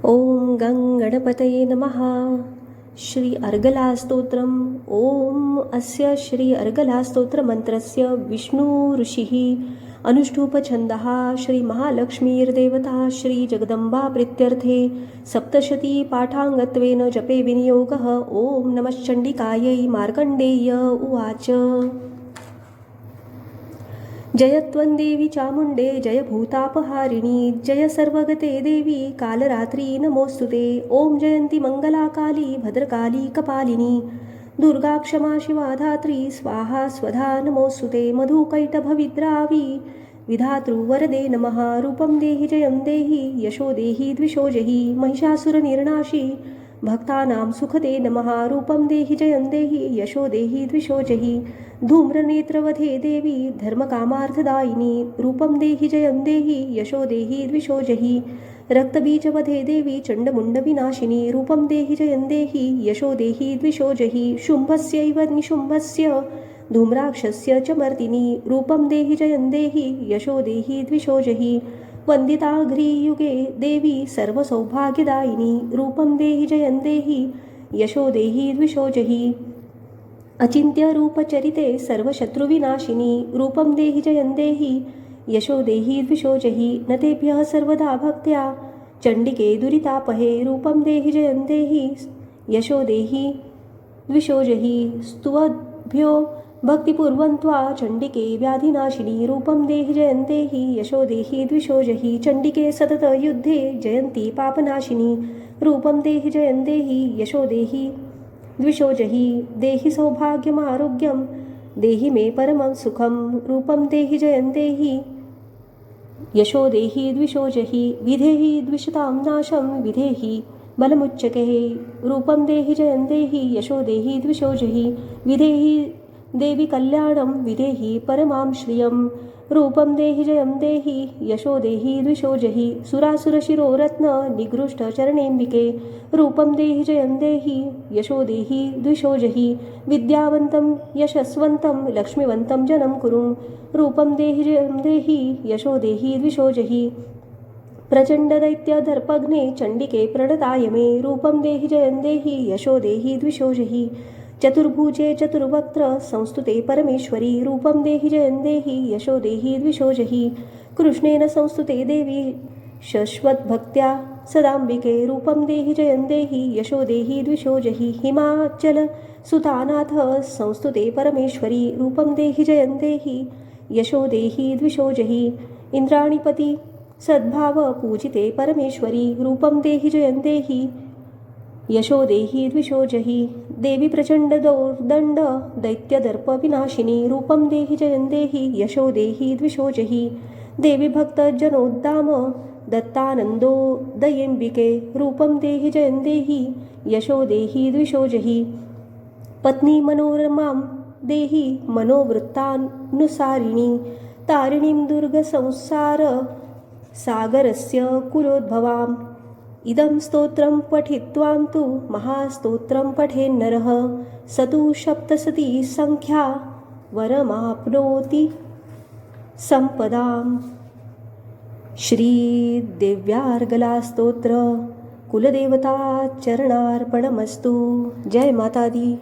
ओम गं गणपतये नमः. श्री अर्गला स्तोत्रम्. ओम अस्य श्री अर्गला स्तोत्रमन्त्रस्य विष्णु ऋषिः अनुष्ठूपछन्दः श्री महालक्ष्मीर्देवता श्री जगदम्बा प्रीत्यर्थे सप्तशती पाठाङ्गत्वेन जपे विनियोगः. ओम नमश्चण्डिकायै. मार्कण्डेय उवाच. जय त्वं देवी चामुण्डे जय भूतापहारिणी जय सर्वगते देवी कालरात्रि नमोस्तुते. ओम जयन्ती मंगलाकाली भद्रकाली कपालिनी दुर्गा क्षमा शिवा धात्री स्वाहा स्वधा नमोस्तुते. मधुकैटभविद्रावी विधातृ वरदे नमः. रूपं देहि जयं देहि यशो देहि द्विषो जहि महिषासुरनिर्नाशी भक्तानां सुखदे नमः. रूपं देहि जयं देहि यशो देहि द्विषो जहि धूम्रनेत्रवधे देवी धर्मकामार्थदायिनी. रूपं देहि जयं देहि यशो देहि द्विषो जहि रक्तबीजवधे देवी चण्डमुण्डविनाशिनी. रूपं देहि जयं देहि यशो देहि द्विषो जहि शुम्भस्यैव निशुम्भस्य धूम्राक्षस्य च मर्दिनी. रूपं देहि जयं देहि यशो देहि द्विषो जहि वन्दिताघ्रियुगे देवी सर्वसौभाग्यदायिनी. रूपं देहि जयं देहि यशो देहि द्विषो जहि अचिन्त्य रूपचरिते सर्वशत्रुविनाशिनी. रूपं देहि जयं देहि यशो देहि द्विषो जहि न तेभ्यः सर्वदा भक्त्या चण्डिके दुरितापहे. रूपं देहि जयं देहि यशो देहि द्विषो जहि स्तुवद्भ्यो भक्तिपूर्वं त्वा चण्डिके व्याधिनाशिनी. रूपं देहि जयं देहि यशो देहि द्विषो जहि चण्डिके सतत युद्धे जयन्ती पापनाशिनी. रूपं देहि जयं देहि यशो देहि द्विषो जहि देहि सौभाग्यमारोग्यं देहि मे परमं सुखं. रूपं देहि जयं देहि यशो देहि द्विषो जहि विधेहि द्विषतां नाशं विधेहि बलमुच्चके. रूपं देहि जयं देहि यशो देहि द्विषो जहि विधेहि देवी कल्याणं विधेहि परमां श्रियं. रूपं देहि जयं देहि यशो देहि द्विषो जहि सुरासुरशिरोरत्न निगृष्टचरणेऽम्बिके. रूपं देहि जयं देहि यशो देहि द्विषो जहि विद्यावन्तं यशस्वन्तं लक्ष्मीवन्तं जनं कुरु. रूपं देहि जयं देहि यशो देहि द्विषो जहि प्रचण्डदैत्यदर्पघ्ने चण्डिके प्रणताय मे. रूपं देहि जयं देहि यशो देहि द्विषो जहि चतुर्भुजे चतुर्वक्त्र संस्तुते परमेश्वरी. रूपं देहि जयं देहि यशो देहि द्विषो जहि कृष्णेन संस्तुते देवी शश्वतभक्त्या सदाम्बिके. रूपं देहि जयं देहि यशो देहि द्विषो जहि हिमाचल सुतानाथ संस्तुते परमेश्वरी. रूपं देहि जयं देहि यशो देहि द्विषो जहि इंद्राणीपति सद्भाव पूजिते परमेश्वरी. रूपं देहि जयं देहि यशो देहि द्विषो जहि देवी प्रचण्ड दोर्दण्ड दैत्यदर्प विनाशिनी. रूपं देहि जयं देहि यशो देहि द्विषो जहि देवी भक्तजनोद्दाम दत्तानन्दोदयेऽम्बिके. रूपं देहि जयं देहि यशो देहि द्विषो जहि पत्नी मनोरमां देहि मनोवृत्तानुसारिणी तारिणीं दुर्गसंसार सागरस्य कुलोद्भवाम्. इदं स्तोत्रं पठित्वां तु महास्तोत्रं पठेन्नरः स तु सप्तशती संख्या वरमाप्नोति संपदाम्. श्रीदेव्यार्गला स्तोत्र कुलदेवता चरणार्पणमस्तु. जय माता दी.